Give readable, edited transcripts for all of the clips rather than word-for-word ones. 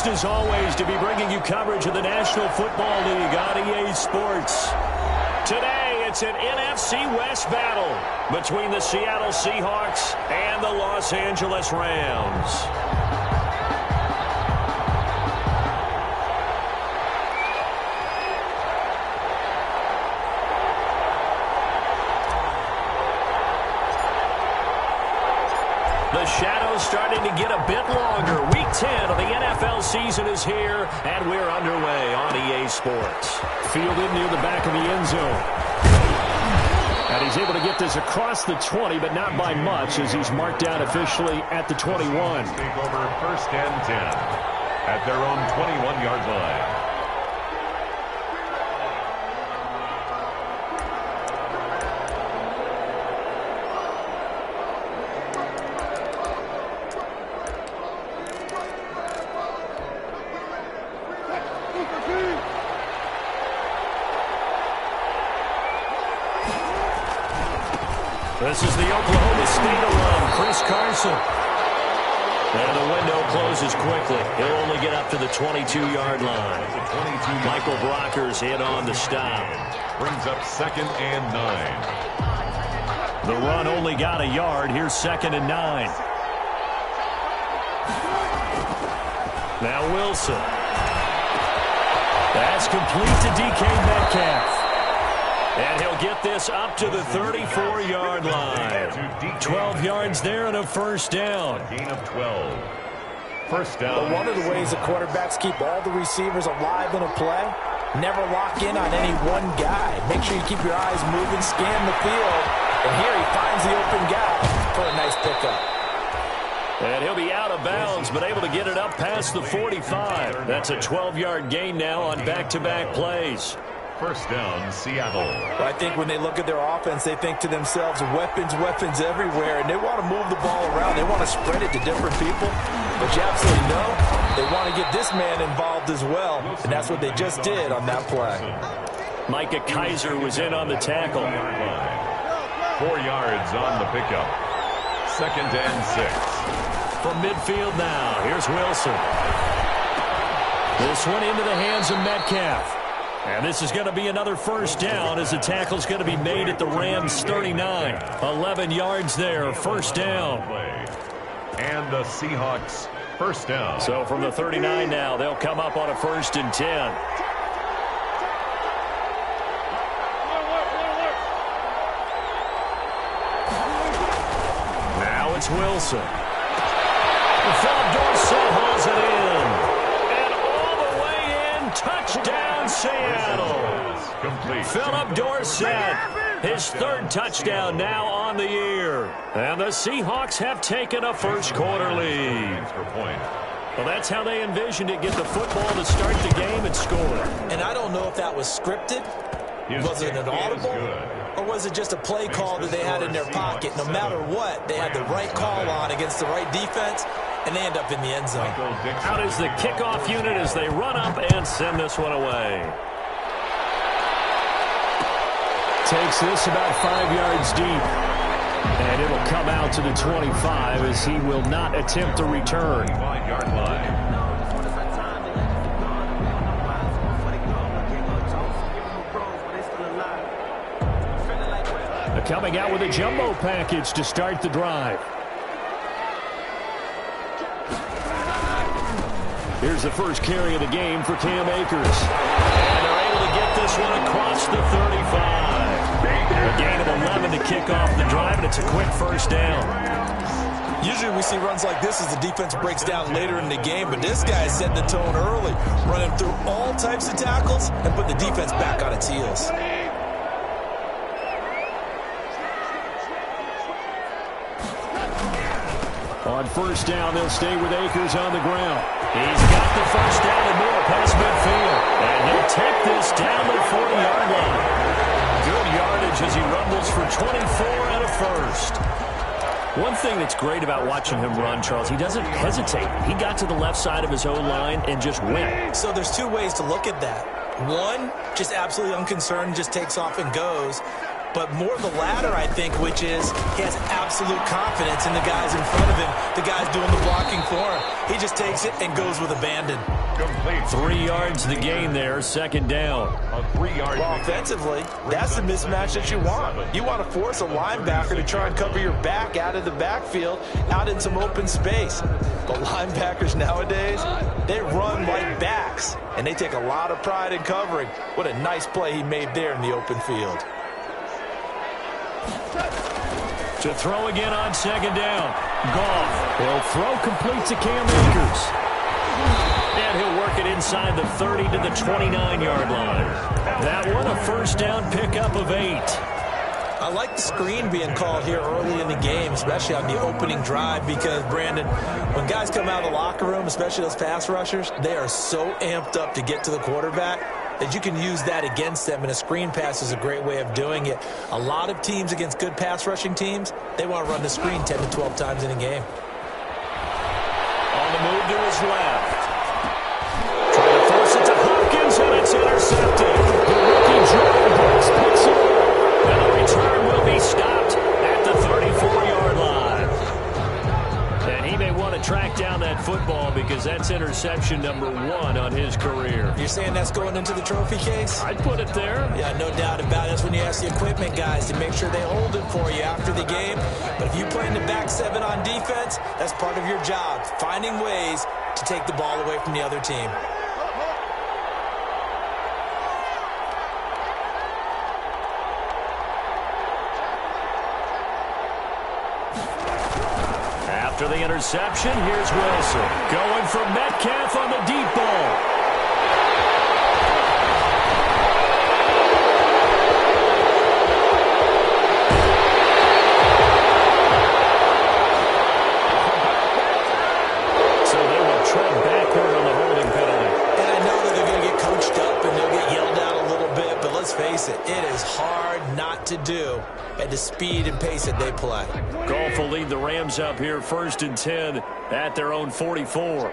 Pleased as always to be bringing you coverage of the National Football League on EA Sports. Today, it's an NFC West battle between the Seattle Seahawks and the Los Angeles Rams. The shadow's starting to get a bit longer. Week 10 of the NFL season is here, and we're underway on EA Sports. Fielded near the back of the end zone. And he's able to get this across the 20, but not by much, as he's marked down officially at the 21. Take over first and 10 at their own 21-yard line. This is the Oklahoma State alum, Chris Carson. And the window closes quickly. He'll only get up to the 22-yard line. Michael Brockers in on the stop. Brings up second and 9. The run only got a yard. Here's second and 9. Now Wilson. That's complete to DK Metcalf. And he'll get this up to the 34-yard line. 12 yards there and a first down. Gain of 12. First down. But one of the ways the quarterbacks keep all the receivers alive in a play, never lock in on any one guy. Make sure you keep your eyes moving, scan the field. And here he finds the open guy for a nice pickup. And he'll be out of bounds, but able to get it up past the 45. That's a 12-yard gain now on back-to-back plays. First down, Seattle. Well, I think when they look at their offense, they think to themselves, weapons, weapons everywhere, and they want to move the ball around. They want to spread it to different people. But you absolutely know they want to get this man involved as well, and that's what they just did on that play. Micah Kaiser was in on the tackle. 4 yards on the pickup. Second and 6. From midfield now, here's Wilson. This one into the hands of Metcalf. And this is going to be another first down as the tackle's going to be made at the Rams' 39. 11 yards there, first down. And the Seahawks first down. So from the 39 now, they'll come up on a first and 10. Now it's Wilson. Philip Dorsett hauls it in. And all the way in, touchdown Seattle. Complete. Philip Dorsett, his third touchdown now on the year. And the Seahawks have taken a first quarter lead. Well, that's how they envisioned it, get the football to start the game and score. And I don't know if that was scripted. Was it an audible? Or was it just a play call that they had in their pocket? No matter what, they had the right call on against the right defense, and they end up in the end zone. Out is the kickoff unit as they run up and send this one away. Takes this about 5 yards deep. And it'll come out to the 25 as he will not attempt to return. 5-yard line. Coming out with a jumbo package to start the drive. Here's the first carry of the game for Cam Akers. And they're able to get this one across the 35. A gain of 11 to kick off the drive, and it's a quick first down. Usually we see runs like this as the defense breaks down later in the game, but this guy is setting the tone early, running through all types of tackles and putting the defense back on its heels. On first down, they'll stay with Akers on the ground. He's got the first down and more past midfield. And he'll take this down the 40-yard line. Good yardage as he rumbles for 24 and a first. One thing that's great about watching him run, Charles, he doesn't hesitate. He got to the left side of his own line and just went. So there's two ways to look at that. One, just absolutely unconcerned, just takes off and goes. but more the latter, I think, which is he has absolute confidence in the guys in front of him, the guys doing the blocking for him. He just takes it and goes with abandon. Complete. 3 yards to gain there, second down. A 3-yard. Well, offensively, that's the mismatch that you want. You want to force a linebacker to try and cover your back out of the backfield, out in some open space. But linebackers nowadays, they run like backs, and they take a lot of pride in covering. What a nice play he made there in the open field. To throw again on second down. Goff. He'll throw complete to Cam Akers. And he'll work it inside the 30 to the 29-yard line. That one a first down pickup of 8. I like the screen being called here early in the game, especially on the opening drive, because, Brandon, when guys come out of the locker room, especially those pass rushers, they are so amped up to get to the quarterback that you can use that against them, and a screen pass is a great way of doing it. A lot of teams against good pass rushing teams, they want to run the screen 10 to 12 times in a game. On the move to his left. Trying to force it to Hopkins, and it's intercepted. The rookie Jordan Brooks picks it up. And the return will be stopped at the 34-yard line. And he may want to track down that football because that's interception number 1 on his career. You're saying that's going into the trophy case? I'd put it there. Yeah, no doubt about it. That's when you ask the equipment guys to make sure they hold it for you after the game. But if you play in the back 7 on defense, that's part of your job, finding ways to take the ball away from the other team. After the interception, here's Wilson. Going for Metcalf on the deep ball. So they will tread backward on the holding penalty. And I know that they're going to get coached up and they'll get yelled at a little bit, but let's face it, it is hard not to do at the speed and pace that they play. Goff will lead the Rams up here first and 10 at their own 44.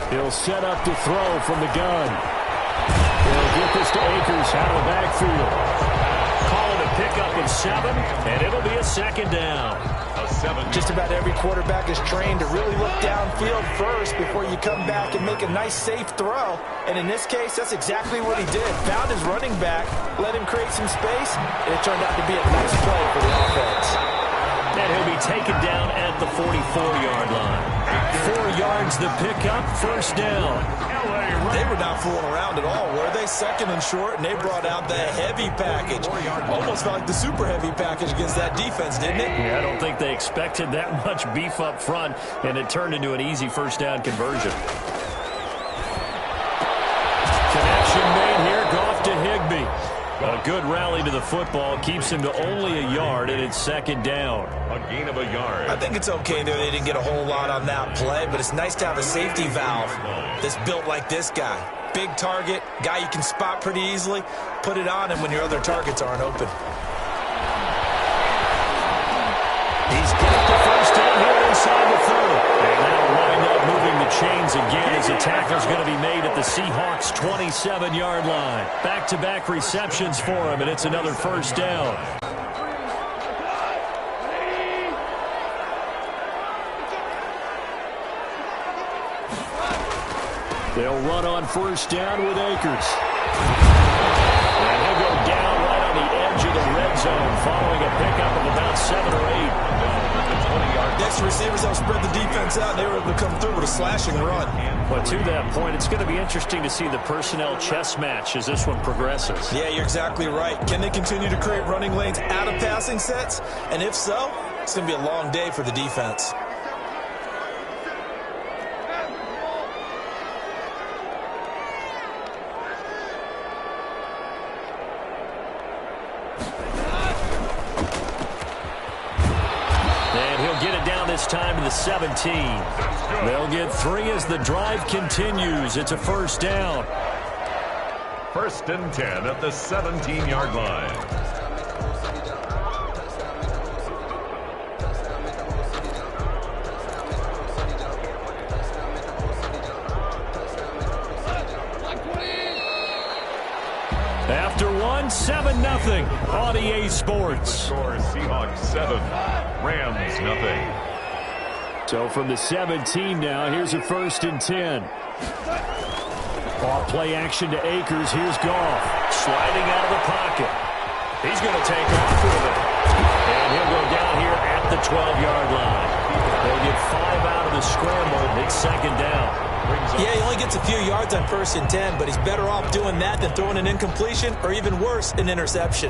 He'll set up to throw from the gun. He'll get this to Akers out of the backfield. Call it a pickup of 7, and it'll be a second down. Just about every quarterback is trained to really look downfield first before you come back and make a nice, safe throw. And in this case, that's exactly what he did. Found his running back, let him create some space, and it turned out to be a nice play for the offense. And he'll be taken down at the 44-yard line. 4 yards the pickup, first down. They were not fooling around at all, were they? Second and short, and they brought out the heavy package. Almost felt like the super heavy package against that defense, didn't it? Yeah, I don't think they expected that much beef up front, and it turned into an easy first down conversion. Connection made here, Goff to Higbee. A good rally to the football keeps him to only a yard, and it's second down. A gain of a yard. I think it's okay there. They didn't get a whole lot on that play, but it's nice to have a safety valve that's built like this guy. Big target, guy you can spot pretty easily. Put it on him when your other targets aren't open. He's got the first down here inside the 30. And that'll wind up moving the chains again as the tackle's going to be made at the Seahawks' 27-yard line. Back-to-back receptions for him, and it's another first down. They'll run on first down with Akers. And he'll go down right on the edge of the red zone following a pickup of about 7 or 8. Next receivers have spread the defense out, and they were able to come through with a slashing run. But to that point, it's going to be interesting to see the personnel chess match as this one progresses. Yeah, you're exactly right. Can they continue to create running lanes out of passing sets? And if so, it's going to be a long day for the defense. This time to the 17. They'll get 3 as the drive continues. It's a first down. First and 10 at the 17-yard line. After 1, won 7-0 on EA Sports. Score Seahawks 7, Rams 0. So from the 17 now, here's a 1st and 10. Off play action to Akers. Here's Goff. Sliding out of the pocket. He's going to take off with it. And he'll go down here at the 12-yard line. They'll get 5 out of the scramble. It's 2nd down. Yeah, he only gets a few yards on 1st and 10, but he's better off doing that than throwing an incompletion or even worse, an interception.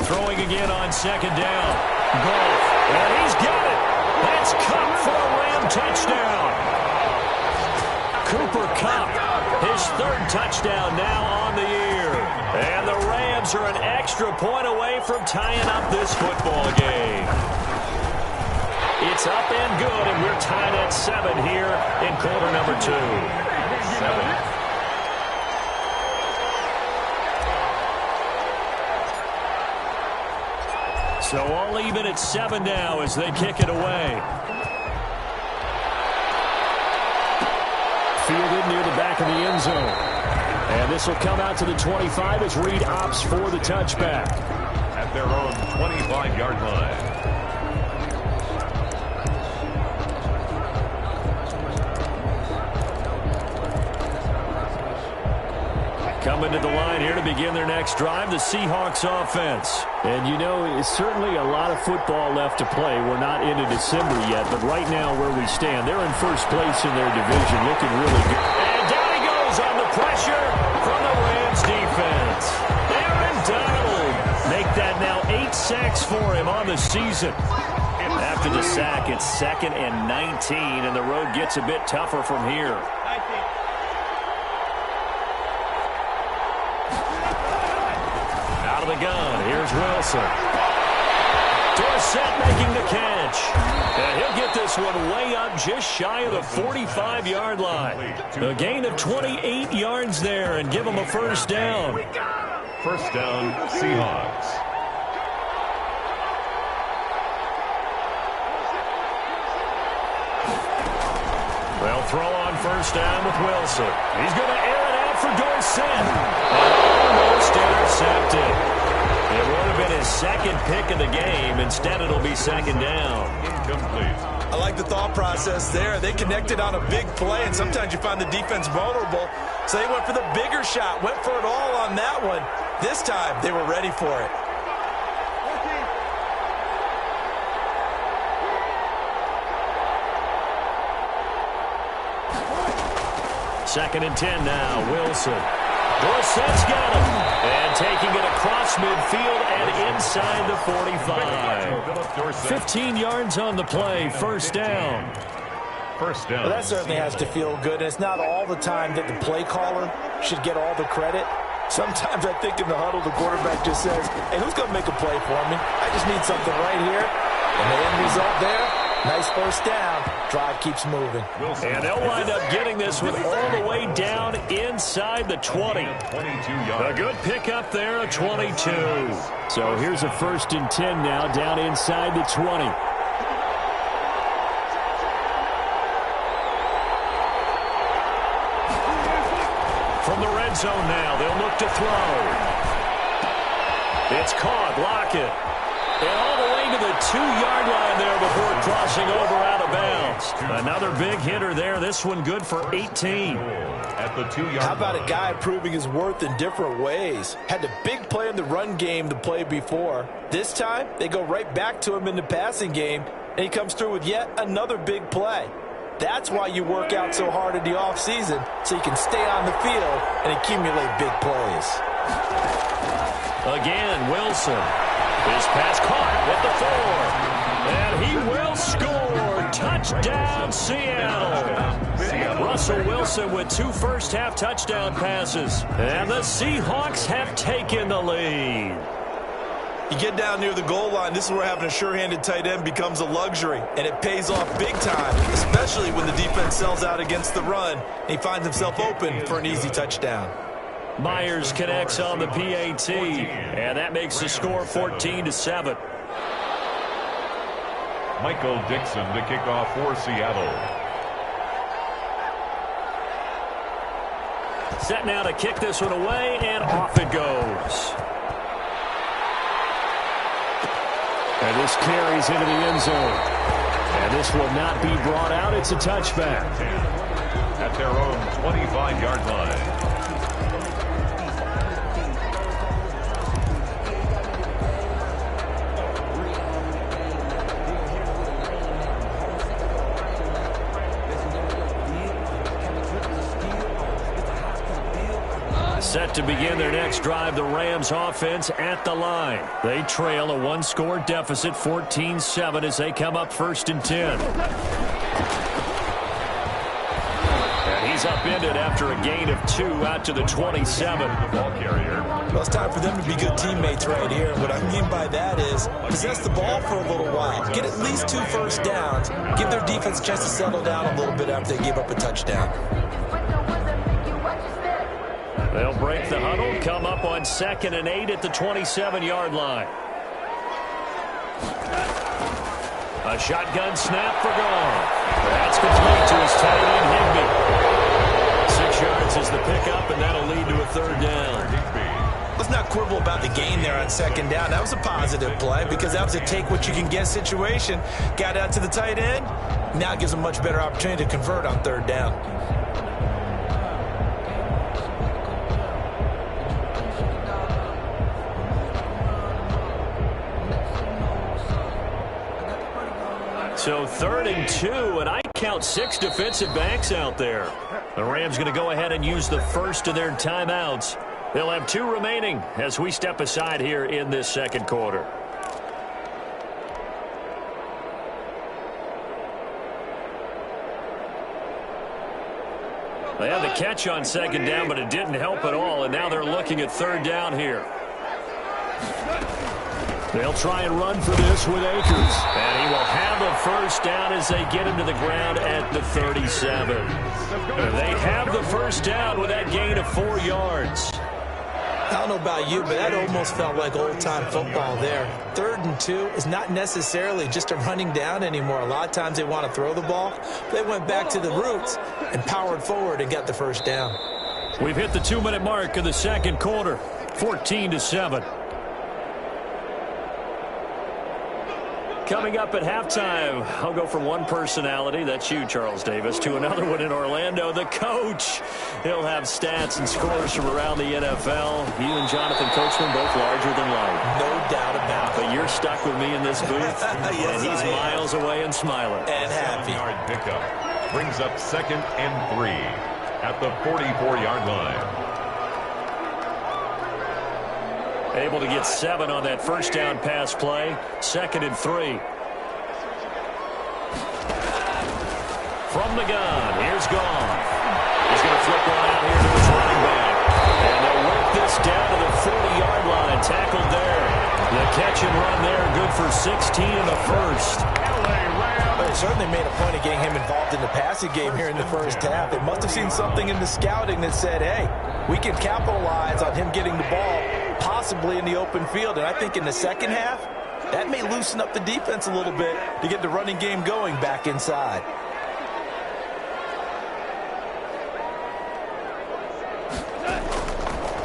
Throwing again on 2nd down. Goff. And he's got it. That's Kupp for a Ram touchdown. Cooper Kupp, his 3rd touchdown now on the year. And the Rams are an extra point away from tying up this football game. It's up and good, and we're tied at 7 here in quarter number 2. 7. So all even at 7 now as they kick it away. Fielded near the back of the end zone. And this will come out to the 25 as Reed opts for the touchback. At their own 25-yard line. Coming to the line here to begin their next drive, the Seahawks offense. And you know, it's certainly a lot of football left to play. We're not into December yet, but right now where we stand, they're in 1st place in their division, looking really good. And down he goes on the pressure from the Rams defense. Aaron Donald make that now 8 sacks for him on the season. After the sack, it's 2nd and 19, and the road gets a bit tougher from here. The gun. Here's Wilson. Dorsett making the catch. And he'll get this one way up just shy of the 45-yard line. A gain of 28 yards there and give them a 1st down. 1st down, Seahawks. They'll throw on 1st down with Wilson. He's going to air it out for Dorsett. And almost intercepted. It would have been his 2nd pick of the game. Instead, it'll be 2nd down. Incomplete. I like the thought process there. They connected on a big play, and sometimes you find the defense vulnerable. So they went for the bigger shot, went for it all on that one. This time, they were ready for it. Second and 10 now. Wilson. Dorsett's got him. And taking it across midfield and inside the 45. 15 yards on the play. 1st down. 1st down. Well, that certainly has to feel good. And it's not all the time that the play caller should get all the credit. Sometimes I think in the huddle, the quarterback just says, hey, who's going to make a play for me? I just need something right here. And the end result there, nice 1st down. Drive keeps moving. And they'll wind up getting this one all the way down inside the 20. A good pickup there, a 22. So here's a 1st and 10 now, down inside the 20. From the red zone now, they'll look to throw. It's caught, Lockett. And all the way to the 2-yard line there before crossing over out of bounds. Another big hitter there. This one good for 18. At the 2-yard How about a guy proving his worth in different ways? Had a big play in the run game the play before. This time, they go right back to him in the passing game, and he comes through with yet another big play. That's why you work out so hard in the offseason, so you can stay on the field and accumulate big plays. Again, Wilson. His pass caught at the 4. And he will score. Touchdown, Seattle. Russell Wilson with 2 first-half touchdown passes. And the Seahawks have taken the lead. You get down near the goal line, this is where having a sure-handed tight end becomes a luxury, and it pays off big time, especially when the defense sells out against the run, and he finds himself open for an easy touchdown. Myers connects on the PAT, and that makes the score 14-7. Michael Dixon to kick off for Seattle. Set now to kick this one away, and off it goes. And this carries into the end zone. And this will not be brought out. It's a touchback. At their own 25-yard line. Set to begin their next drive, the Rams offense at the line. They trail a one-score deficit, 14-7, as they come up 1st and 10. And he's upended after a gain of 2 out to the 27. The ball carrier. Well, it's time for them to be good teammates right here. What I mean by that is possess the ball for a little while. Get at least 2 first downs. Give their defense a chance to settle down a little bit after they give up a touchdown. They'll break the huddle, come up on 2nd and 8 at the 27-yard line. A shotgun snap for Gone. That's complete to his tight end, Higbee. 6 yards is the pickup, and that'll lead to a 3rd down. Let's not quibble about the gain there on 2nd down. That was a positive play because that was a take-what-you-can-get situation. Got out to the tight end. Now it gives them a much better opportunity to convert on 3rd down. So 3rd and 2, and I count 6 defensive backs out there. The Rams going to go ahead and use the first of their timeouts. They'll have 2 remaining as we step aside here in this 2nd quarter. They had the catch on 2nd down, but it didn't help at all, and now they're looking at 3rd down here. They'll try and run for this with Akers. And he will have a 1st down as they get him to the ground at the 37. They have the 1st down with that gain of 4 yards. I don't know about you, but that almost felt like old-time football there. 3rd and 2 is not necessarily just a running down anymore. A lot of times they want to throw the ball. They went back to the roots and powered forward and got the 1st down. We've hit the 2-minute mark in the 2nd quarter, 14-7. Coming up at halftime, I'll go from one personality, that's you, Charles Davis, to another one in Orlando, the coach. He'll have stats and scores from around the NFL. You and Jonathan Coachman both larger than life. No doubt about it. But you're stuck with me in this booth, yes, and he's miles away and smiling. And happy. Yard pickup brings up 2nd and 3 at the 44-yard line. Able to get 7 on that 1st down pass play. 2nd and 3. From the gun, here's Gone. He's going to flip one out here to his running back. And they'll work this down to the 40-yard line. Tackled there. The catch and run there, good for 16 in the 1st. They certainly made a point of getting him involved in the passing game here in the 1st half. They must have seen something in the scouting that said, hey, we can capitalize on him getting the ball possibly in the open field. And I think in the 2nd half, that may loosen up the defense a little bit to get the running game going back inside.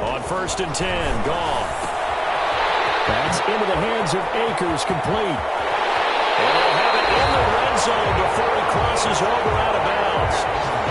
On 1st and 10, Gone. That's into the hands of Akers, complete. And they'll have it in the red zone before he crosses over out of bounds.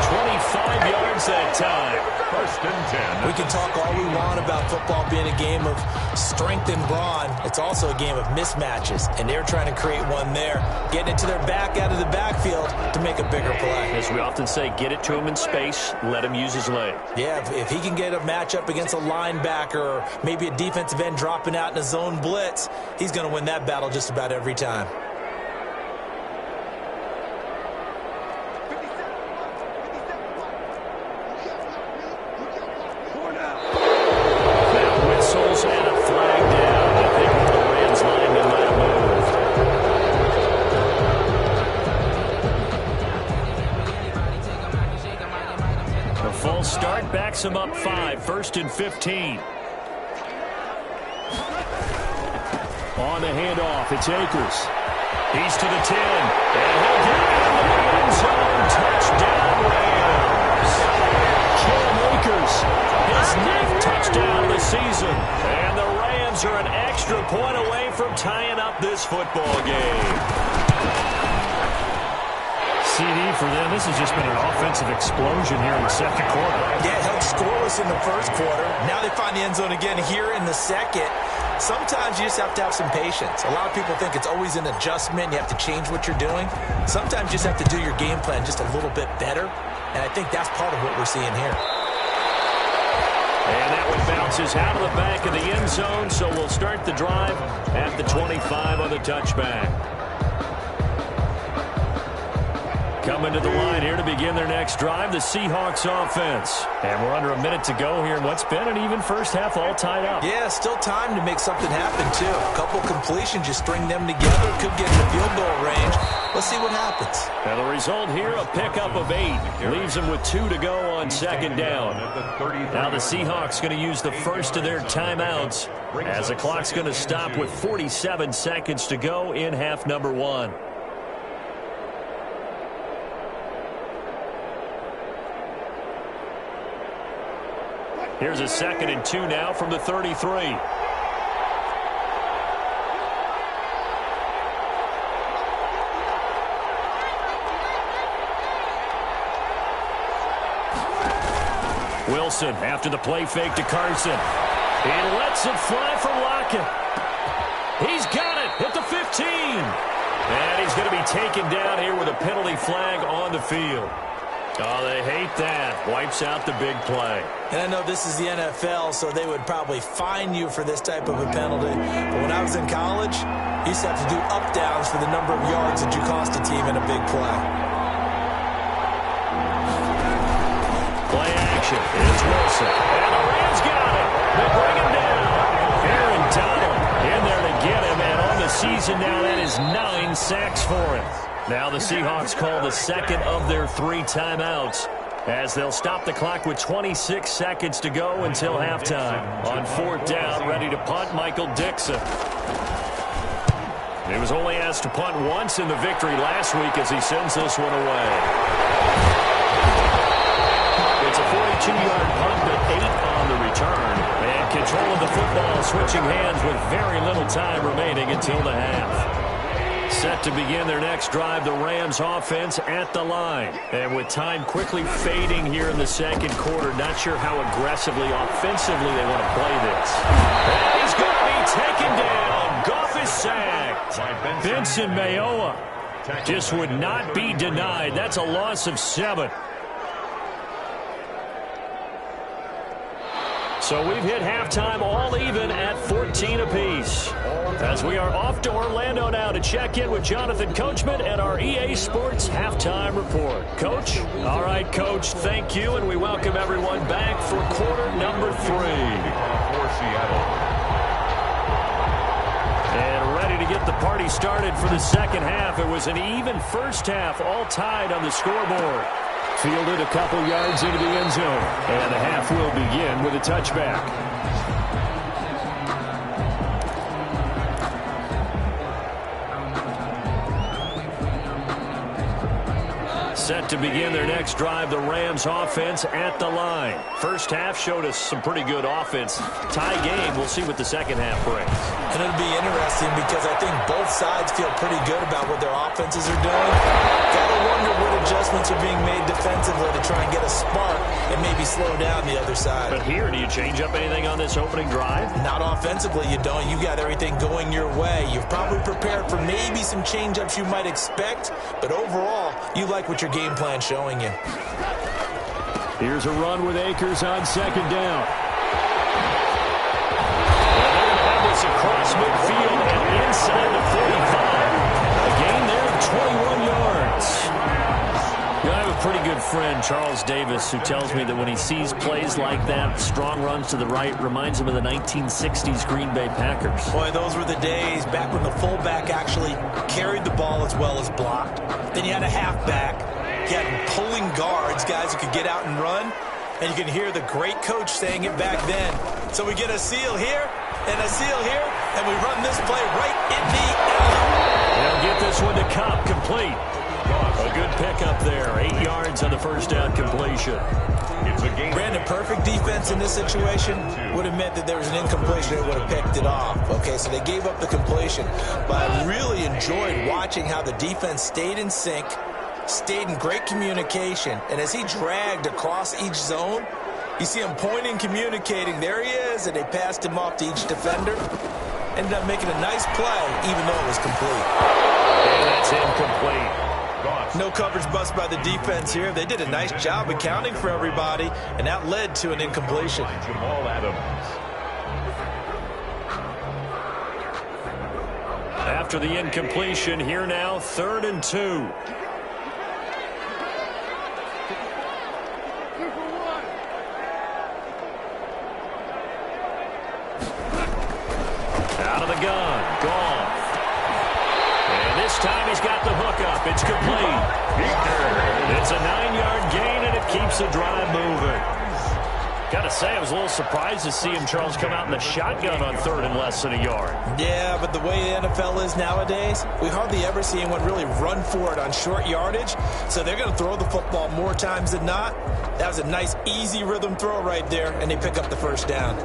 25 yards that time. 1st and 10. We can talk all we want about football being a game of strength and brawn. It's also a game of mismatches, and they're trying to create one there, getting it to their back out of the backfield to make a bigger play. As we often say, get it to him in space, let him use his leg. Yeah, if he can get a matchup against a linebacker or maybe a defensive end dropping out in a zone blitz, he's going to win that battle just about every time. makes them up 5, 1st and 15. On the handoff, it's Akers. He's to the 10, and he'll get into the end zone. Touchdown, Rams. Cam Akers, his 9th touchdown of the season. And the Rams are an extra point away from tying up this football game. CD for them. This has just been an offensive explosion here in the second quarter. Yeah, held scoreless in the first quarter. Now they find the end zone again here in the second. Sometimes you just have to have some patience. A lot of people think it's always an adjustment. You have to change what you're doing. Sometimes you just have to do your game plan just a little bit better. And I think that's part of what we're seeing here. And that one bounces out of the back of the end zone, so we'll start the drive at the 25 on the touchback. Coming to the line here to begin their next drive, the Seahawks offense. And we're under a minute to go here in what's been an even first half, all tied up. Yeah, still time to make something happen, too. A couple completions, you string them together, could get in the field goal range. Let's see what happens. And the result here, a pickup of 8. Leaves them with 2 to go on second down. Now the Seahawks going to use the first of their timeouts as the clock's going to stop with 47 seconds to go in half number 1. Here's a 2nd and 2 now from the 33. Wilson after the play fake to Carson. He lets it fly from Lockett. He's got it at the 15. And he's going to be taken down here with a penalty flag on the field. Oh, they hate that. Wipes out the big play. And I know this is the NFL, so they would probably fine you for this type of a penalty. But when I was in college, you used to have to do up-downs for the number of yards that you cost a team in a big play. Play action. It's Wilson. And the Rams got it. They bring him down. Aaron Donald in there to get him. And on the season now, that is 9 sacks for him. Now the Seahawks call the second of their 3 timeouts as they'll stop the clock with 26 seconds to go until halftime. On 4th down, ready to punt, Michael Dixon. He was only asked to punt once in the victory last week as he sends this one away. It's a 42-yard punt, but 8 on the return. And control of the football switching hands with very little time remaining until the half. Set to begin their next drive, the Rams offense at the line. And with time quickly fading here in the second quarter, not sure how aggressively, offensively they want to play this. And he's going to be taken down. Goff is sacked. Benson Mayowa just would not be denied. That's a loss of 7. So we've hit halftime all even at 14 apiece. As we are off to Orlando now to check in with Jonathan Coachman and our EA Sports Halftime Report. Coach? All right, Coach, thank you, and we welcome everyone back for quarter number 3. And ready to get the party started for the second half. It was an even first half, all tied on the scoreboard. Fielded a couple yards into the end zone. And the half will begin with a touchback. Set to begin their next drive, the Rams offense at the line. First half showed us some pretty good offense. Tie game, we'll see what the second half brings. And it'll be interesting because I think both sides feel pretty good about what their offenses are doing. Gotta wonder what adjustments are being made defensively to try and get a spark and maybe slow down the other side. But here, do you change up anything on this opening drive? Not offensively, you don't. You got everything going your way. You've probably prepared for maybe some change-ups you might expect, but overall, you like what your game plan showing you. Here's a run with Akers on second down. This across midfield and inside the 45. A gain there of 21 yards. You know, I have a pretty good friend, Charles Davis, who tells me that when he sees plays like that, strong runs to the right, reminds him of the 1960s Green Bay Packers. Boy, those were the days back when the fullback actually carried the ball as well as blocked. Then you had a halfback. You had pulling guards, guys who could get out and run. And you can hear the great coach saying it back then. So we get a seal here and a seal here, and we run this play right in the alley. They'll get this one to Cobb, complete. A good pickup there. 8 yards on the first down completion. It's a game. Brandon, perfect defense in this situation would have meant that there was an incompletion. They would have picked it off. Okay, so they gave up the completion. But I really enjoyed watching how the defense stayed in sync, stayed in great communication. And as he dragged across each zone, you see him pointing, communicating. There he is, and they passed him off to each defender. Ended up making a nice play, even though it was complete. And that's incomplete. No coverage bust by the defense here. They did a nice job accounting for everybody, and that led to an incompletion. Jamal Adams. After the incompletion, here now, 3rd and 2. Out of the gun, gone. And this time he's got the hook up. It's complete. It's a 9-yard gain, and it keeps the drive moving. Got to say, I was a little surprised to see him, Charles, come out in the shotgun on 3rd and less than a yard. Yeah, but the way the NFL is nowadays, we hardly ever see anyone really run for it on short yardage. So they're going to throw the football more times than not. That was a nice, easy rhythm throw right there, and they pick up the first down.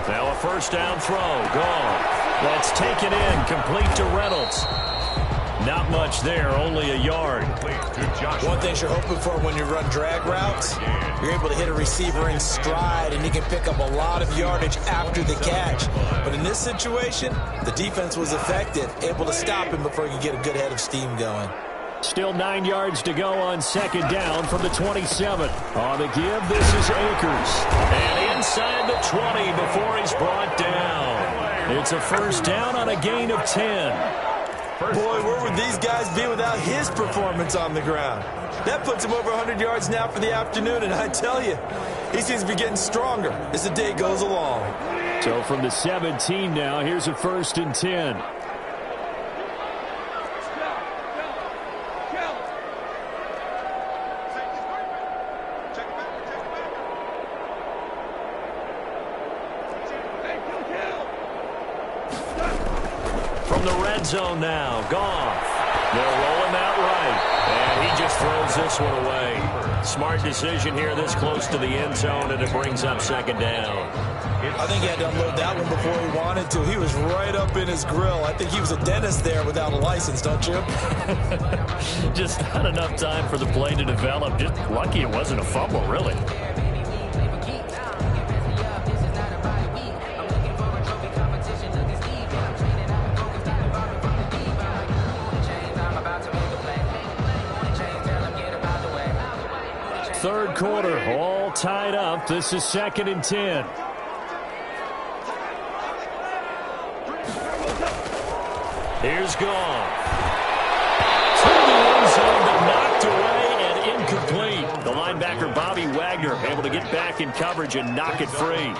Now a first down throw, gone. That's taken in, complete to Reynolds. Not much there, only a yard. One thing you're hoping for when you run drag routes, you're able to hit a receiver in stride, and you can pick up a lot of yardage after the catch. But in this situation, the defense was effective, able to stop him before he could get a good head of steam going. Still 9 yards to go on 2nd down from the 27. On the give, this is Akers. And inside the 20 before he's brought down. It's a first down on a gain of 10. Boy, where would these guys be without his performance on the ground? That puts him over 100 yards now for the afternoon, and I tell you, he seems to be getting stronger as the day goes along. So from the 17 now, here's a 1st and 10. From the red zone now, Goff. They'll roll him out right, and he just throws this one away. Smart decision here this close to the end zone, and it brings up 2nd down. I think he had to unload that one before he wanted to. He was right up in his grill. I think he was a dentist there without a license, don't you? Just not enough time for the play to develop. Just lucky it wasn't a fumble, really. Third quarter, all tied up. This is 2nd and 10. Here's Goff. To the end zone, but knocked away and incomplete. The linebacker, Bobby Wagner, able to get back in coverage and knock it free.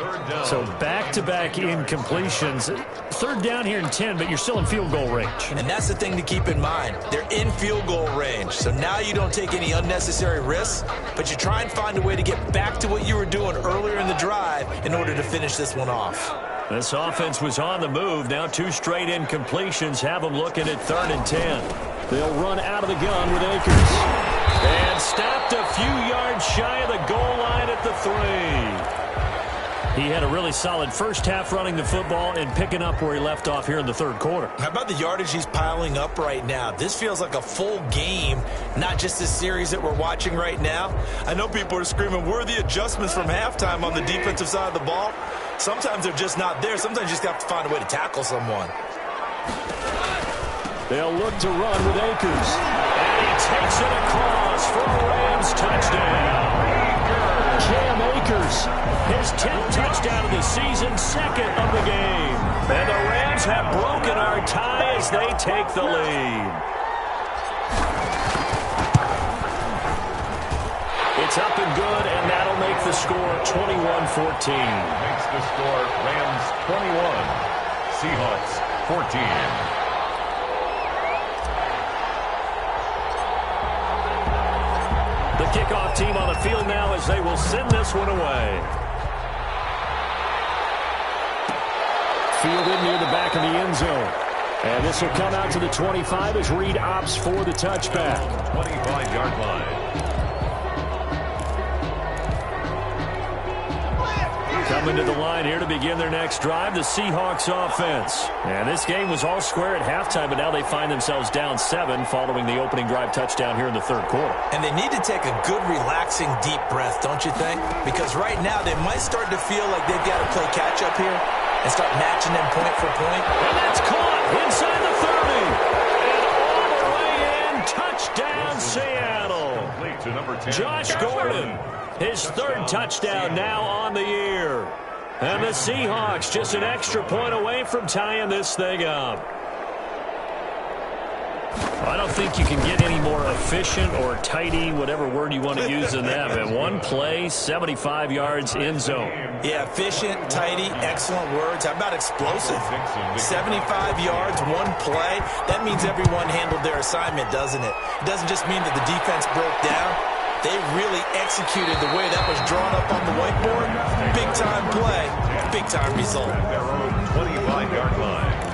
So back-to-back incompletions. 3rd down here and 10, but you're still in field goal range. And that's the thing to keep in mind. They're in field goal range. So now you don't take any unnecessary risks, but you try and find a way to get back to what you were doing earlier in the drive in order to finish this one off. This offense was on the move. Now 2 straight incompletions have them looking at 3rd and 10. They'll run out of the gun with Akers. And stopped a few yards shy of the goal line at the 3. He had a really solid first half running the football and picking up where he left off here in the 3rd quarter. How about the yardage he's piling up right now? This feels like a full game, not just this series that we're watching right now. I know people are screaming, where are the adjustments from halftime on the defensive side of the ball? Sometimes they're just not there. Sometimes you just have to find a way to tackle someone. They'll look to run with Akers. And he takes it across for a Rams touchdown. Cam Akers, his 10th touchdown of the season, 2nd of the game. And the Rams have broken our tie as they take the lead. It's up and good, and that'll make the score 21-14. Makes the score Rams 21, Seahawks 14. kickoff team on the field now as they will send this one away. Fielded near the back of the end zone. And this will come out to the 25 as Reed opts for the touchback. 25-yard line. Coming to the line here to begin their next drive, the Seahawks offense. And this game was all square at halftime, but now they find themselves down 7 following the opening drive touchdown here in the third quarter. And they need to take a good, relaxing, deep breath, don't you think? Because right now they might start to feel like they've got to play catch-up here and start matching them point for point. And that's caught inside the 30. And all the way in, touchdown Seattle. To number 10, Josh Gordon. His third touchdown now on the year. And the Seahawks just an extra point away from tying this thing up. I don't think you can get any more efficient or tidy, whatever word you want to use in that. And one play, 75 yards in zone. Yeah, efficient, tidy, excellent words. How about explosive? 75 yards, one play. That means everyone handled their assignment, doesn't it? It doesn't just mean that the defense broke down. They really executed the way that was drawn up on the whiteboard. Big-time play, big-time result. their own 25-yard line.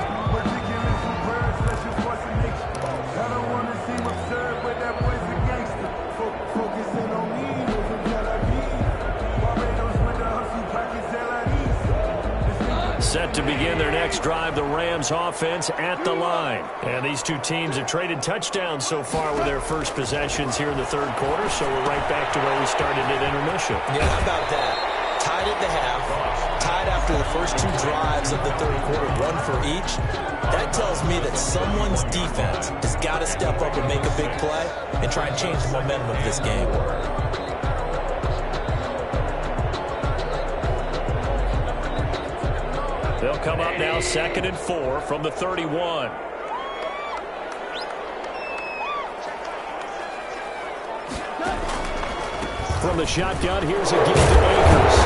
Set to begin their next drive, the Rams offense at the line. And these two teams have traded touchdowns so far with their first possessions here in the third quarter, so we're right back to where we started at intermission. Yeah, how about that? Tied at the half, tied after the first two drives of the third quarter, one for each. That tells me that someone's defense has got to step up and make a big play and try and change the momentum of this game. They'll come up now 2nd and 4 from the 31. From the shotgun, here's a give to Akers.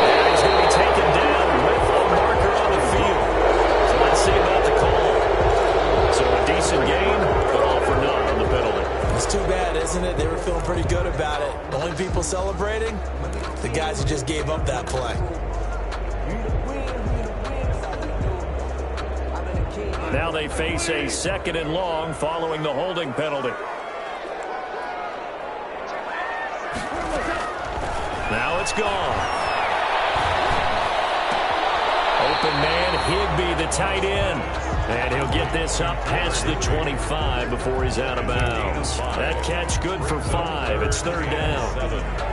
And he's going to be taken down with a marker on the field. So let's see about the call. So a decent game, but all for naught on the penalty. It's too bad, isn't it? They were feeling pretty good about it. The only people celebrating? The guys who just gave up that play. Now they face a 2nd and long following the holding penalty. Now it's gone. Open man, Higbee, the tight end. And he'll get this up past the 25 before he's out of bounds. That catch good for 5. It's 3rd down.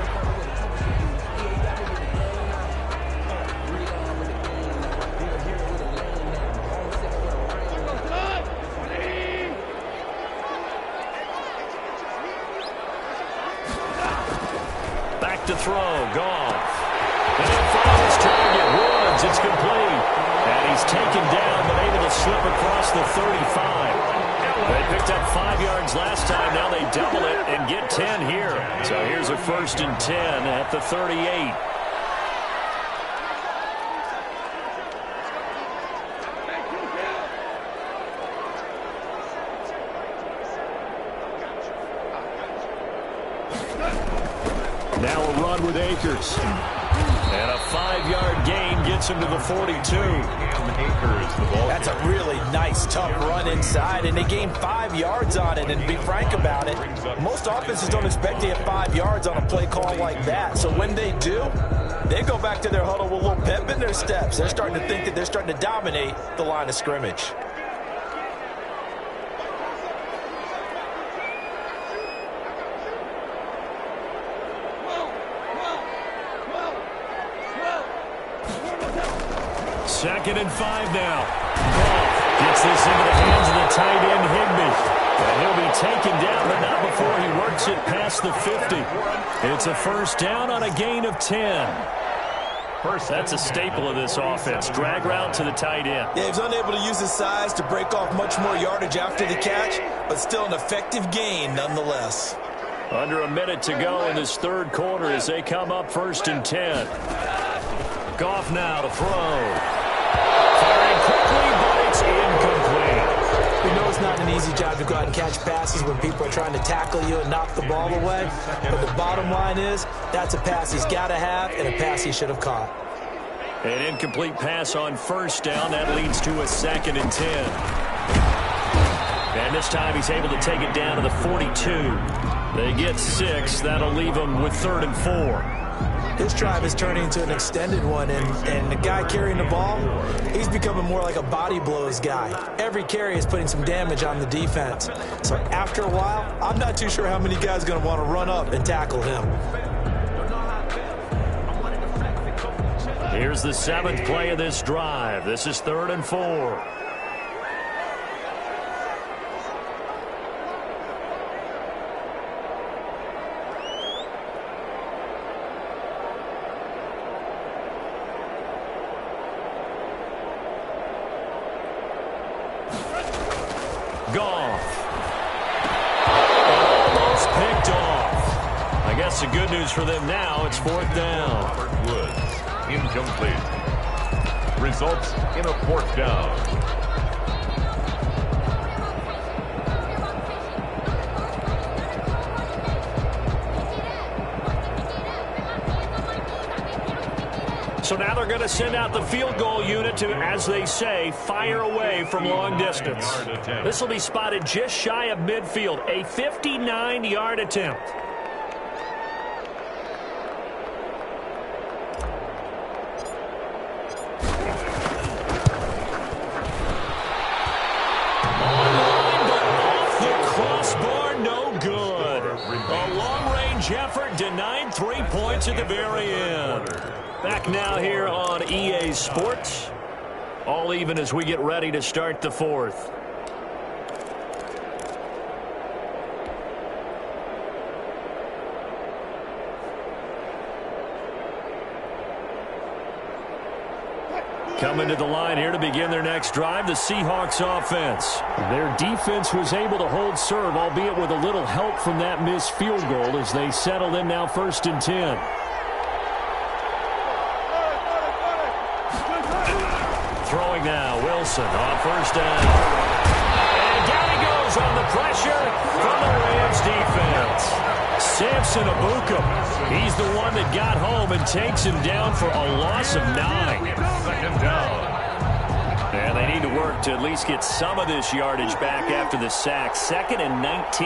To throw, Goff. And in front of his target, Woods, it's complete. And he's taken down, but able to slip across the 35. They picked up 5 yards last time. Now they double it and get 10 here. So here's a 1st and 10 at the 38. Now a run with Akers. And a 5-yard gain gets him to the 42. That's a really nice, tough run inside, and they gained 5 yards on it. And to be frank about it, most offenses don't expect to get 5 yards on a play call like that. So when they do, they go back to their huddle with a little pep in their steps. They're starting to think that they're starting to dominate the line of scrimmage. Second and 5 now. Goff gets this into the hands of the tight end, Higbee. And he'll be taken down, but not before he works it past the 50. It's a 1st down on a gain of 10. That's a staple of this offense. Drag route to the tight end. Yeah, he was unable to use his size to break off much more yardage after the catch, but still an effective gain nonetheless. Under a minute to go in this third quarter as they come up 1st and 10. Goff now to throw. Firing quickly, but it's incomplete. He knows it's not an easy job to go out and catch passes when people are trying to tackle you and knock the ball away. But the bottom line is, that's a pass he's got to have and a pass he should have caught. An incomplete pass on first down. That leads to a 2nd and 10. And this time he's able to take it down to the 42. They get 6. That'll leave them with 3rd and 4. This drive is turning into an extended one, and the guy carrying the ball, he's becoming more like a body blows guy. Every carry is putting some damage on the defense. So after a while, I'm not too sure how many guys are going to want to run up and tackle him. Here's the 7th play of this drive. This is 3rd and 4. Goff. Almost picked off. I guess the good news for them now, it's 4th down. Robert Woods, incomplete. Results in a 4th down. So now they're going to send out the field goal unit to, as they say, fire away from long distance. This will be spotted just shy of midfield, a 59-yard attempt. Online, but off the crossbar, no good. A long-range effort denied 3 points at the very end. Back now here on EA Sports. All even as we get ready to start the 4th. Coming to the line here to begin their next drive, the Seahawks offense. Their defense was able to hold serve, albeit with a little help from that missed field goal as they settle in now 1st and 10. Throwing now, Wilson on 1st down. And down he goes on the pressure from the Rams defense. Samson Abuka, he's the one that got home and takes him down for a loss of 9. 2nd down. And they need to work to at least get some of this yardage back after the sack. 2nd and 19.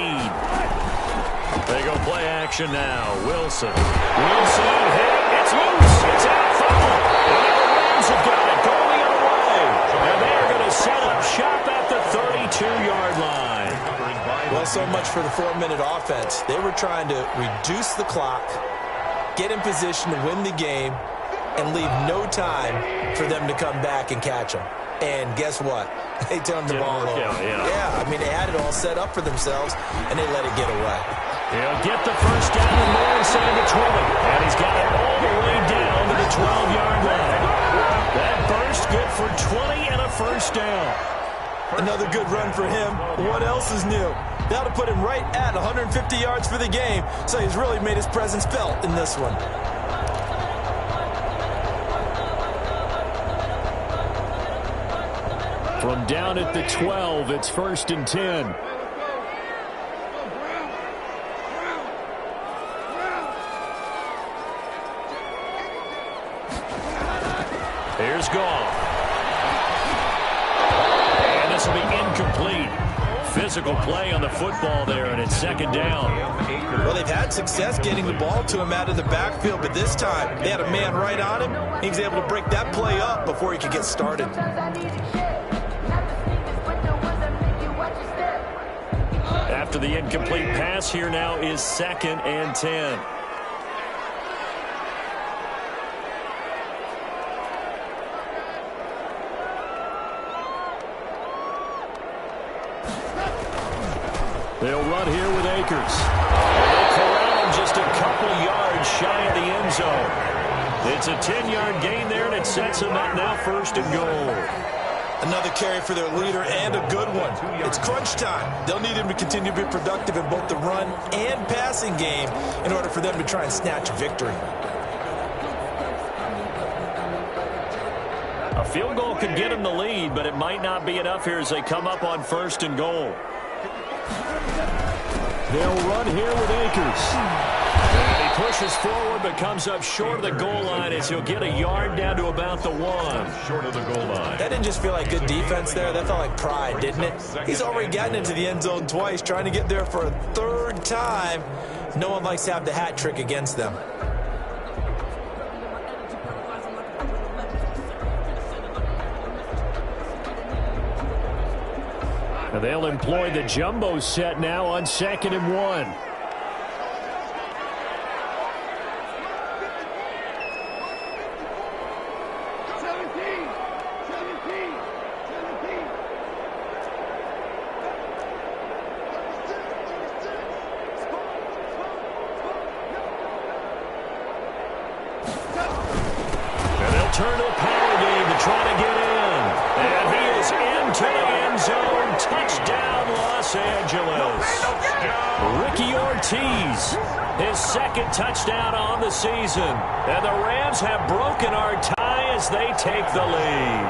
They go play action now. Wilson. Wilson hit. It's loose. It's out. Fumble. And the Rams have got it. Going the other way. And they're going to set up shop at the 32-yard line. Well, so much for the 4-minute offense. They were trying to reduce the clock, get in position to win the game, and leave no time for them to come back and catch them. And guess what? They turned the ball over. Yeah, I mean, they had it all set up for themselves, and they let it get away. He'll get the first down and more inside the 20. And he's got it all the way down to the 12-yard line. That burst good for 20 and a first down. Another good run for him. What else is new? That'll put him right at 150 yards for the game, so he's really made his presence felt in this one. From down at the 12, it's 1st and 10. Here's Goff. And this will be incomplete. Physical play on the football there, and it's 2nd down. Well, they've had success getting the ball to him out of the backfield, but this time they had a man right on him. He was able to break that play up before he could get started. After the incomplete pass, here now is 2nd and 10. They'll run here with Akers. They corral him just a couple yards shy of the end zone. It's a 10-yard gain there, and it sets them up now 1st and goal. Another carry for their leader and a good one. It's crunch time. They'll need him to continue to be productive in both the run and passing game in order for them to try and snatch a victory. A field goal could get him the lead, but it might not be enough here as they come up on 1st and goal. They'll run here with Akers. And he pushes forward but comes up short of the goal line as he'll get a yard down to about the 1. Short of the goal line. That didn't just feel like good defense there. That felt like pride, didn't it? He's already gotten into the end zone twice, trying to get there for a 3rd time. No one likes to have the hat trick against them. They'll employ the jumbo set now on 2nd and 1. And they'll turn to the power game to try to get in. And he is into the end zone. Touchdown, Los Angeles. Ricky Ortiz, his 2nd touchdown on the season. And the Rams have broken our tie as they take the lead.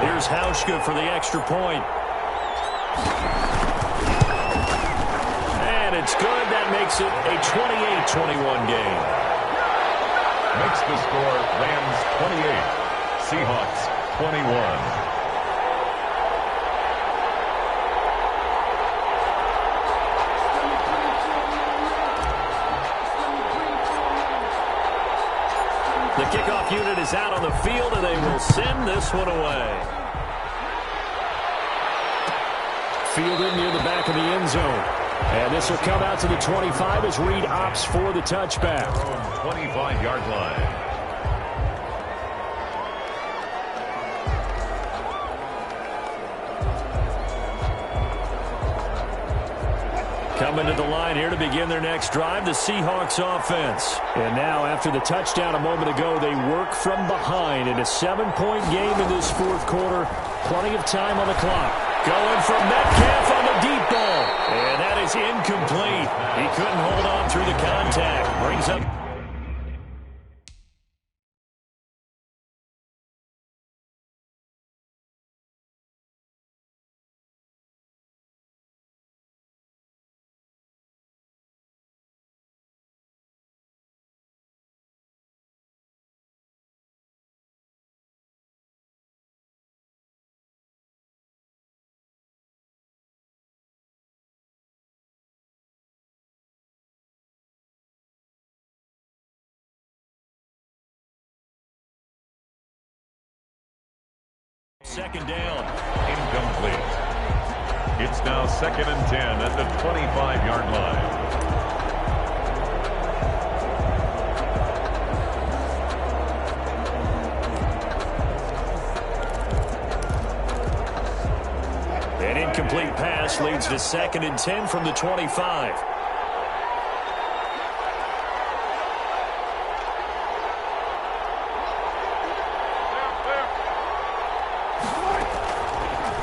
Here's Hauschka for the extra point. And it's good. That makes it a 28-21 game. Makes the score Rams 28, Seahawks 21. The kickoff unit is out on the field, and they will send this one away. Fielded near the back of the end zone. And this will come out to the 25 as Reed opts for the touchback. 25-yard line. Coming to the line here to begin their next drive, the Seahawks offense. And now, after the touchdown a moment ago, they work from behind in a 7-point game in this 4th quarter. Plenty of time on the clock. Going from Metcalf on the deep ball. And that is incomplete. He couldn't hold on through the contact. Brings up... Second down. Incomplete. It's now 2nd and 10 at the 25-yard line. An incomplete pass leads to 2nd and 10 from the 25.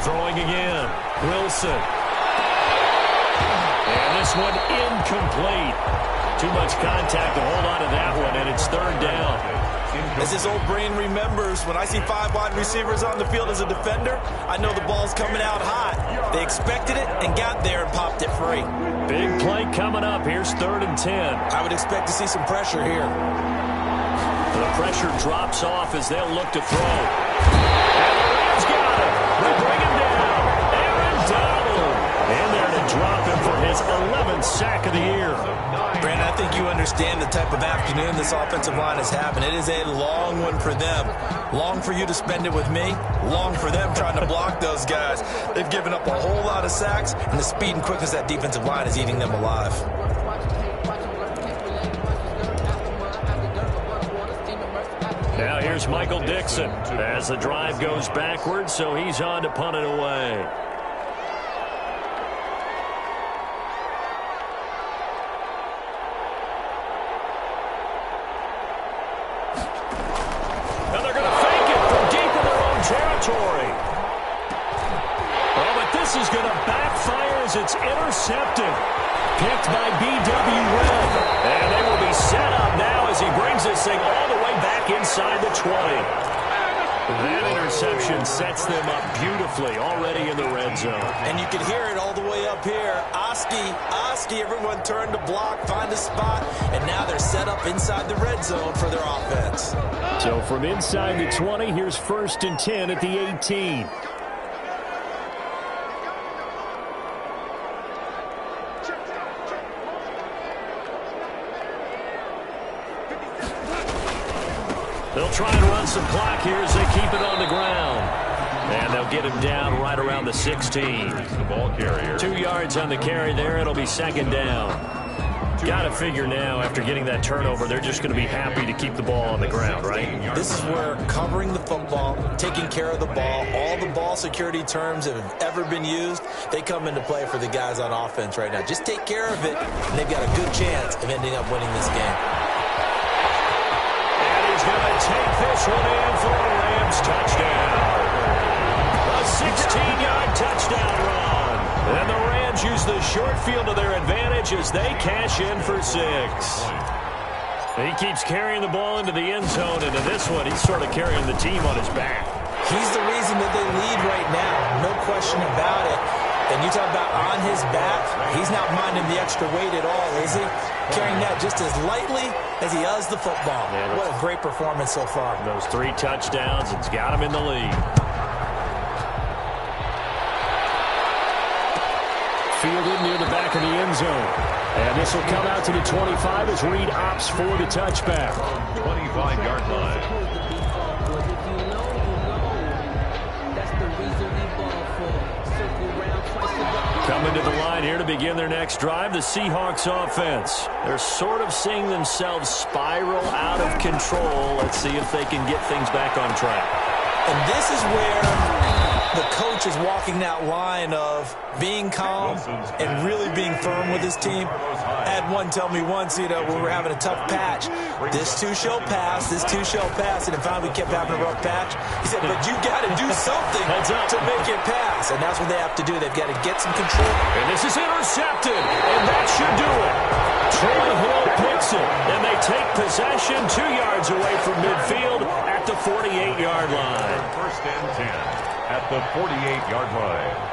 Throwing again. Wilson. And this one incomplete. Too much contact to hold on to that one, and it's 3rd down. As his old brain remembers, when I see 5 wide receivers on the field as a defender, I know the ball's coming out hot. They expected it and got there and popped it free. Big play coming up. Here's 3rd and 10. I would expect to see some pressure here. The pressure drops off as they'll look to throw. And the Rams got it. They bring him down. Aaron Donald. In there to drop him for his 11th sack of the year. Brandon, I think you understand the type of afternoon this offensive line is having. It is a long one for them. Long for you to spend it with me. Long for them trying to block those guys. They've given up a whole lot of sacks, and the speed and quickness of that defensive line is eating them alive. Now here's Michael Dixon as the drive goes backwards, so he's on to punt it away. And they're going to fake it from deep in their own territory. Oh, but this is going to backfire as it's intercepted. Picked by B.W. Red. And they will be set up now as he brings this thing all the way back inside the 20. That interception sets them up beautifully already in the red zone. And you can hear it all the way up here. Oski, everyone turned to block, find a spot, and now they're set up inside the red zone for their offense. So from inside the 20, here's 1st and 10 at the 18. They'll try and run some clock here as they keep it on the ground. And they'll get him down right around the 16. The ball carrier. 2 yards on the carry there. It'll be 2nd down. Got to figure now, after getting that turnover, they're just going to be happy to keep the ball on the ground, right? This is where covering the football, taking care of the ball, all the ball security terms that have ever been used, they come into play for the guys on offense right now. Just take care of it, and they've got a good chance of ending up winning this game. Going to take this one in for a Rams touchdown. A 16-yard touchdown run. And the Rams use the short field to their advantage as they cash in for 6. He keeps carrying the ball into the end zone, and in this one, he's sort of carrying the team on his back. He's the reason that they lead right now, no question about it. And you talk about on his back, he's not minding the extra weight at all, is he? Carrying that just as lightly as he does the football. Yeah, what a great performance so far. Those 3 touchdowns, it's got him in the lead. Fielded near the back of the end zone. And this will come out to the 25 as Reed opts for the touchback. 25-yard line. Coming to the line here to begin their next drive, the Seahawks offense. They're sort of seeing themselves spiral out of control. Let's see if they can get things back on track. And this is where the coach is walking that line of being calm and really being firm with his team. I had one tell me once, when we were having a tough patch, this too shall pass, this too shall pass, and finally we kept having a rough patch. He said, but you got to do something to make it pass, and that's what they have to do. They've got to get some control. And this is intercepted, and that should do it. Troy Hill picks it, and they take possession 2 yards away from midfield at the 48-yard line. 1st and 10 at the 48-yard line.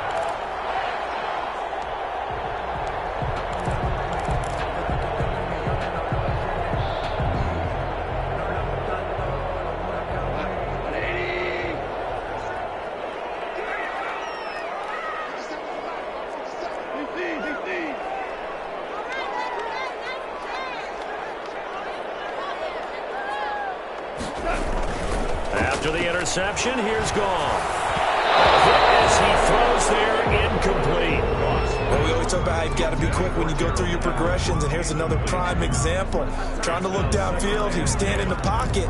After the interception, here's Gone. As he throws there, incomplete. Well, we always talk about how you've got to be quick when you go through your progressions, and here's another prime example. Trying to look downfield, he was standing in the pocket,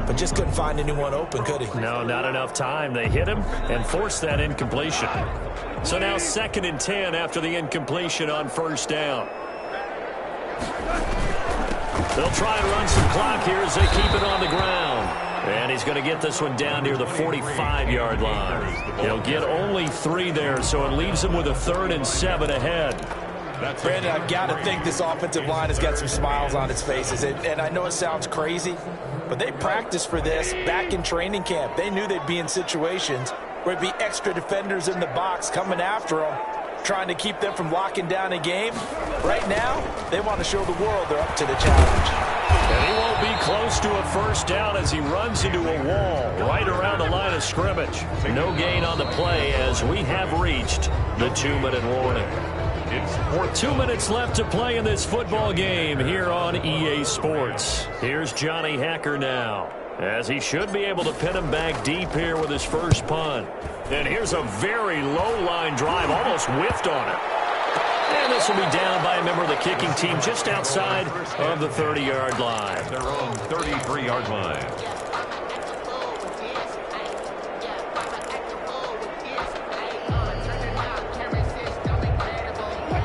but just couldn't find anyone open, could he? No, not enough time. They hit him and forced that incompletion. So now 2nd and 10 after the incompletion on 1st down. They'll try and run some clock here as they keep it on the ground. And he's going to get this one down near the 45-yard line. He'll get only 3 there, so it leaves him with a 3rd and 7 ahead. Brandon, I've got to think this offensive line has got some smiles on its faces. And I know it sounds crazy, but they practiced for this back in training camp. They knew they'd be in situations where it'd be extra defenders in the box coming after them, trying to keep them from locking down a game. Right now, they want to show the world they're up to the challenge. And he won't be close to a 1st down as he runs into a wall right around the line of scrimmage. No gain on the play as we have reached the 2-minute warning. It's 2 minutes left to play in this football game here on EA Sports. Here's Johnny Hacker now, as he should be able to pin him back deep here with his first punt. And here's a very low-line drive, almost whiffed on it. And this will be down by a member of the kicking team just outside of the 30-yard line. Their own 33-yard line.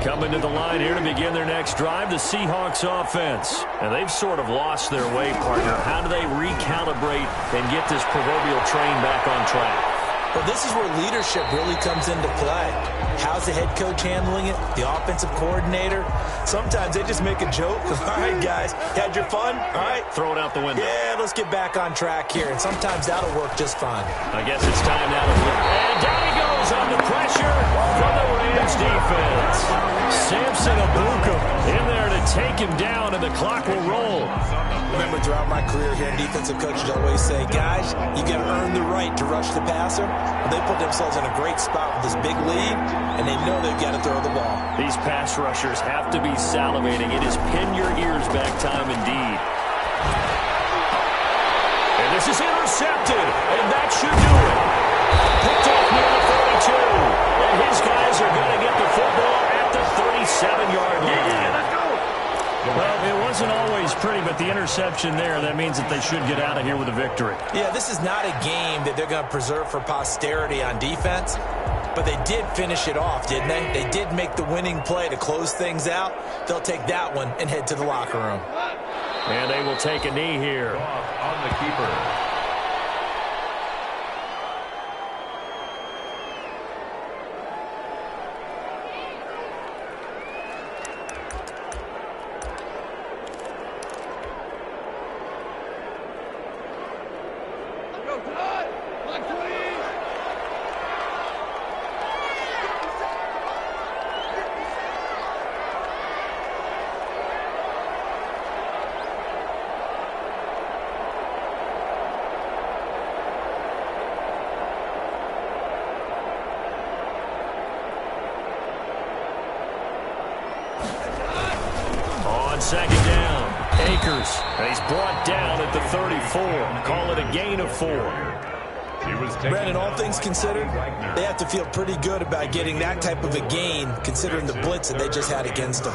Coming to the line here to begin their next drive, the Seahawks offense. And they've sort of lost their way, partner. How do they recalibrate and get this proverbial train back on track? Well, this is where leadership really comes into play. How's the head coach handling it? The offensive coordinator? Sometimes they just make a joke. All right, guys, had your fun? All right. Throw it out the window. Yeah, let's get back on track here. And sometimes that'll work just fine. I guess it's time now to flip. And down he goes on the pressure from the Rams defense. Samson Abuka in there to take him down, and the clock will roll. Remember, throughout my career here, defensive coaches always say, guys, you got to earn the right to rush the passer. Well, they put themselves in a great spot with this big lead, and they know they've got to throw the ball. These pass rushers have to be salivating. It is pin your ears back time indeed. And this is intercepted, and that should do it. Picked off near the 42, and his guys are going to get the football at the 37-yard line. Yeah, let's go. Well, it wasn't always pretty, but the interception there, that means that they should get out of here with a victory. Yeah, this is not a game that they're going to preserve for posterity on defense, but they did finish it off, didn't they? They did make the winning play to close things out. They'll take that one and head to the locker room. And they will take a knee here. On the keeper. Second down. Akers. He's brought down at the 34. Call it a gain of 4. Brandon, all things considered, they have to feel pretty good about getting that type of a gain, considering the blitz that they just had against them.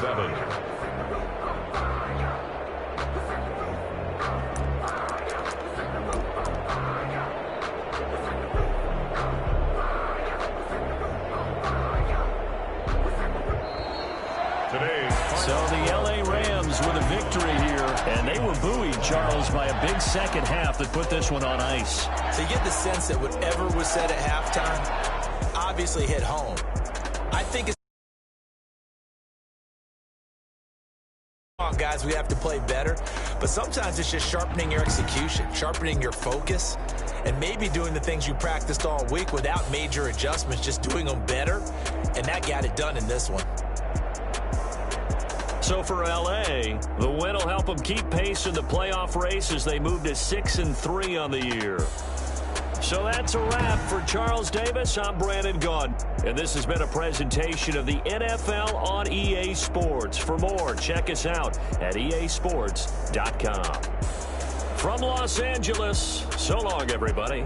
So the L.A. Rams with a victory here, and they were buoyed, Charles, by a big second half that put this one on ice. So you get the sense that whatever was said at halftime obviously hit home. I think it's guys, we have to play better, but sometimes it's just sharpening your execution, sharpening your focus, and maybe doing the things you practiced all week without major adjustments, just doing them better, and that got it done in this one. So for L.A., the win will help them keep pace in the playoff race as they move to 6-3 on the year. So that's a wrap for Charles Davis. I'm Brandon Gaudin, and this has been a presentation of the NFL on EA Sports. For more, check us out at easports.com. From Los Angeles, so long, everybody.